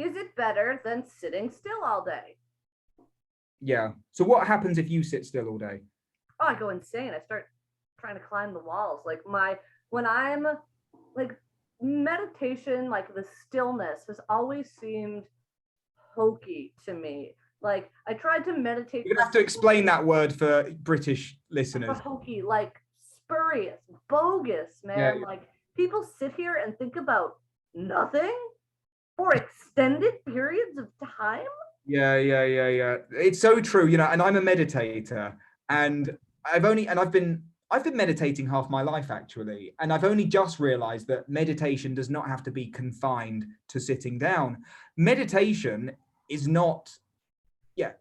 is it better than sitting still all day? Yeah. So what happens if you sit still all day? Oh, I go insane. I start trying to climb the walls. Like when I'm like meditation, like the stillness has always seemed hokey to me. Like I tried to meditate. You're gonna have to explain that word for British For listeners. hokey, like spurious, bogus, man. Yeah. Like people sit here and think about nothing for extended periods of time. Yeah. It's so true, you know, and I'm a meditator, and I've been meditating half my life actually, and I've only just realized that meditation does not have to be confined to sitting down. Meditation is not,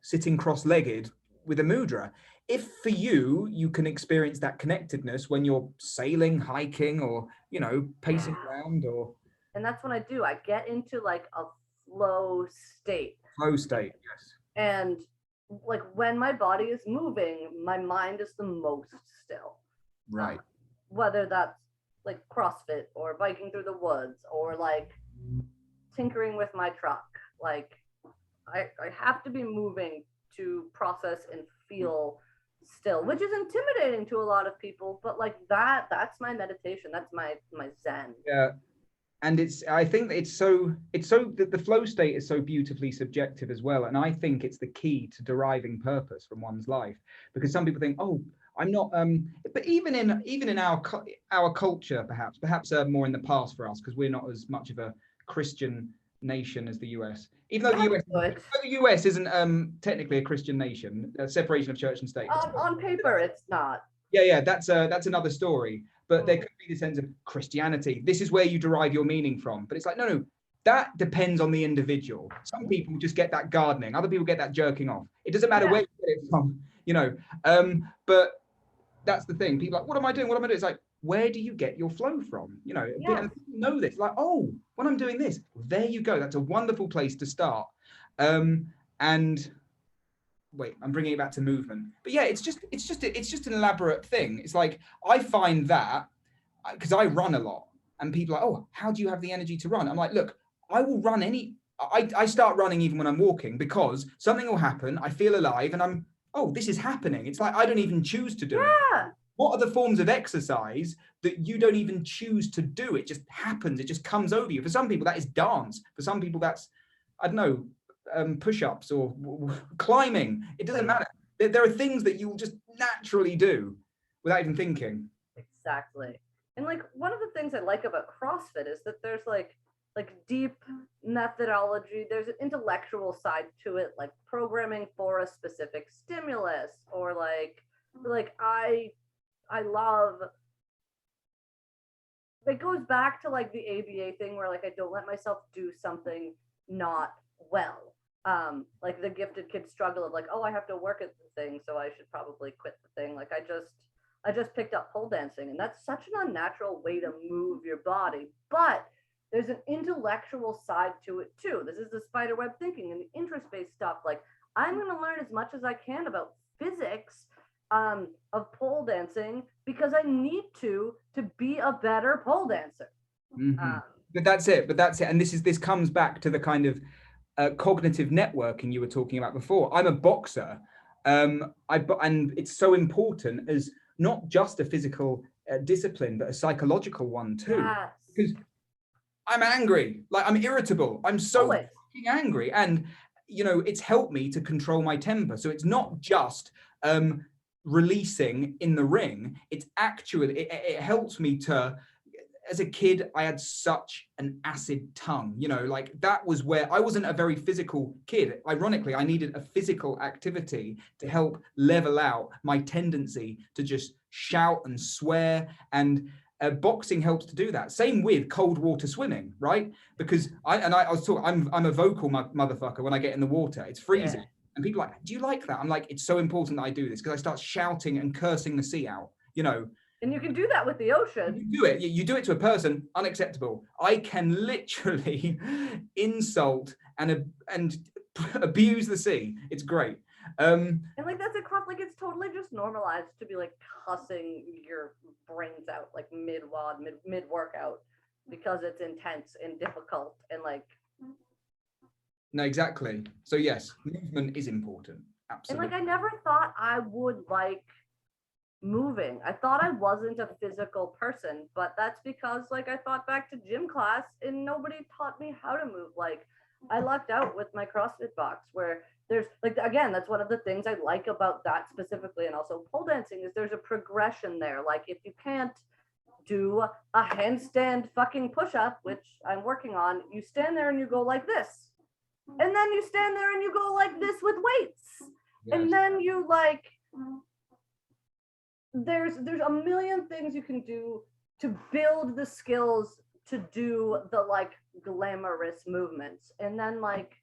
sitting cross-legged with a mudra. If for you, you can experience that connectedness when you're sailing, hiking, or, you know, pacing around, or And that's when I do. I get into like a flow state. flow state, yes. And like when my body is moving, my mind is the most still. Right. Whether that's like CrossFit or biking through the woods or like tinkering with my truck. Like I have to be moving to process and feel still, which is intimidating to a lot of people, but like that's my meditation. That's my zen. Yeah. And I think it's so the flow state is so beautifully subjective as well. And I think it's the key to deriving purpose from one's life, because some people think, oh, I'm not, but even in our culture, perhaps more in the past for us, because we're not as much of a Christian nation as the US, even though the US isn't technically a Christian nation, separation of church and state. On paper, it's not. Yeah, that's another story. But there could be the sense of Christianity. This is where you derive your meaning from. But it's like, no, that depends on the individual. Some people just get that gardening. Other people get that jerking off. It doesn't matter where you get it from, you know. But that's the thing. People are like, what am I doing? What am I doing? It's like, where do you get your flow from? You know, and people know this. Like, oh, when I'm doing this, there you go. That's a wonderful place to start. And wait, I'm bringing it back to movement. But yeah, it's just an elaborate thing. It's like, I find that, because I run a lot, and people are like, oh, how do you have the energy to run? I'm like, look, I will run I start running even when I'm walking, because something will happen, I feel alive, and oh, this is happening. It's like, I don't even choose to do it. What are the forms of exercise that you don't even choose to do? It just happens. It just comes over you. For some people, that is dance. For some people, that's, I don't know, push-ups or climbing. It doesn't matter. There are things that you'll just naturally do without even thinking. Exactly. And like one of the things I like about CrossFit is that there's like deep methodology. There's an intellectual side to it, like programming for a specific stimulus, or like I love, it goes back to like the ABA thing where like I don't let myself do something not well. Like the gifted kid struggle of like, oh, I have to work at the thing, so I should probably quit the thing. Like I just picked up pole dancing, and that's such an unnatural way to move your body. But there's an intellectual side to it too. This is the spiderweb thinking and the interest-based stuff. Like I'm going to learn as much as I can about physics of pole dancing, because I need to be a better pole dancer. But that's it. And this comes back to the kind of cognitive networking you were talking about before. I'm a boxer, and it's so important as not just a physical discipline, but a psychological one too. Yes. Because I'm angry, like I'm irritable. I'm so fucking angry, and you know, it's helped me to control my temper. So it's not just releasing in the ring. It's actually it helps me to. As a kid, I had such an acid tongue, you know, like that was where I wasn't a very physical kid. Ironically, I needed a physical activity to help level out my tendency to just shout and swear. And boxing helps to do that. Same with cold water swimming, right? Because I'm a vocal motherfucker when I get in the water. It's freezing. And people are like, do you like that? I'm like, it's so important that I do this, because I start shouting and cursing the sea out, you know. And you can do that with the ocean. You do it to a person, unacceptable. I can literally insult and abuse the sea. It's great. And like that's across, like it's totally just normalized to be like cussing your brains out like mid workout, because it's intense and difficult, and like No, exactly. So yes, movement is important. Absolutely. And like, I never thought I would like moving. I thought I wasn't a physical person, but that's because like I thought back to gym class and nobody taught me how to move. Like I lucked out with my CrossFit box where there's like, again, that's one of the things I like about that specifically, and also pole dancing, is there's a progression there. Like if you can't do a handstand fucking push-up, which I'm working on, you stand there and you go like this, and then you stand there and you go like this with weights, and then you like, there's a million things you can do to build the skills to do the like glamorous movements. And then like,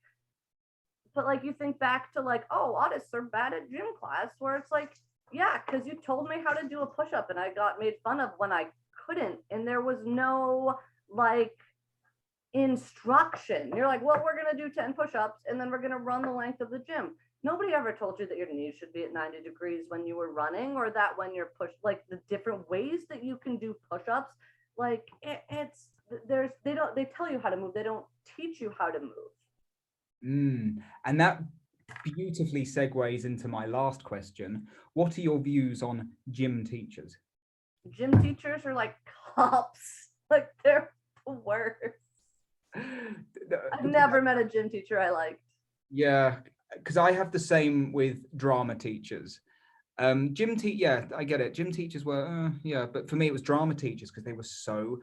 but like you think back to like, oh, autists are bad at gym class, where it's like, yeah, because you told me how to do a push-up and I got made fun of when I couldn't, and there was no like instruction. You're like, well, we're gonna do 10 push-ups and then we're gonna run the length of the gym. Nobody ever told you that your knees should be at 90 degrees when you were running, or that when you're pushed, like the different ways that you can do push-ups. Like they tell you how to move, they don't teach you how to move. And that beautifully segues into my last question. What are your views on gym teachers? Gym teachers are like cops. Like they're the worst. I've never met a gym teacher I liked. Yeah, because I have the same with drama teachers. Yeah, I get it. Gym teachers were, yeah, but for me it was drama teachers because they were so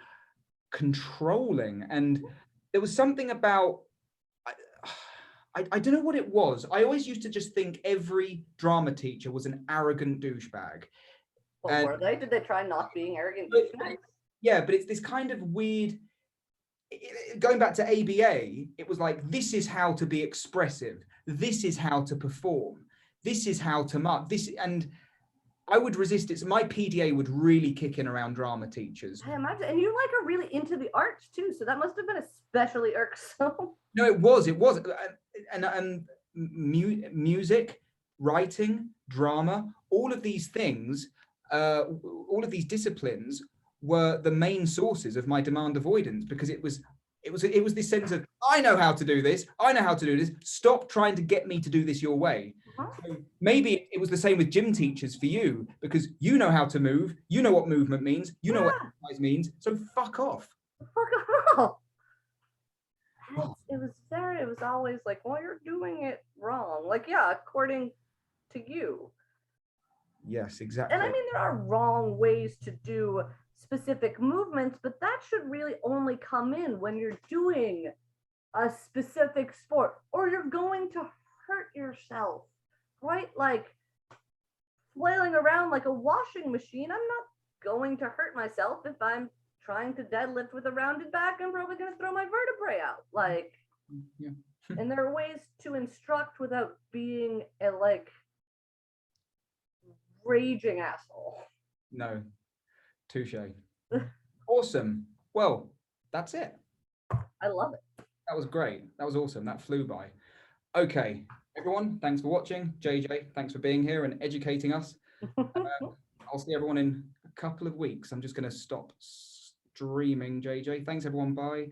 controlling, and there was something about, I don't know what it was. I always used to just think every drama teacher was an arrogant douchebag. Well, were they? Did they try not being arrogant douchebags? Yeah, but it's this kind of weird, going back to ABA, it was like, this is how to be expressive. This is how to perform. This is how to mark this. And I would resist it. So my PDA would really kick in around drama teachers. I imagine. And you like are really into the arts too. So that must have been especially irksome. No, it was. And music, writing, drama, all of these things, all of these disciplines were the main sources of my demand avoidance, because it was this sense of, I know how to do this. I know how to do this. Stop trying to get me to do this your way. So maybe it was the same with gym teachers for you, because you know how to move. You know what movement means. You know what exercise means. So fuck off. Fuck off. It was always like, well, you're doing it wrong. Like, yeah, according to you. Yes, exactly. And I mean, there are wrong ways to do specific movements, but that should really only come in when you're doing a specific sport or you're going to hurt yourself, right? Like flailing around like a washing machine, I'm not going to hurt myself. If I'm trying to deadlift with a rounded back, I'm probably going to throw my vertebrae out. Like, yeah. And there are ways to instruct without being a like raging asshole. No, touche. Awesome. Well, that's it. I love it. That was great. That was awesome. That flew by. Okay, everyone, thanks for watching. JJ, thanks for being here and educating us. I'll see everyone in a couple of weeks. I'm just going to stop streaming, JJ. Thanks, everyone. Bye.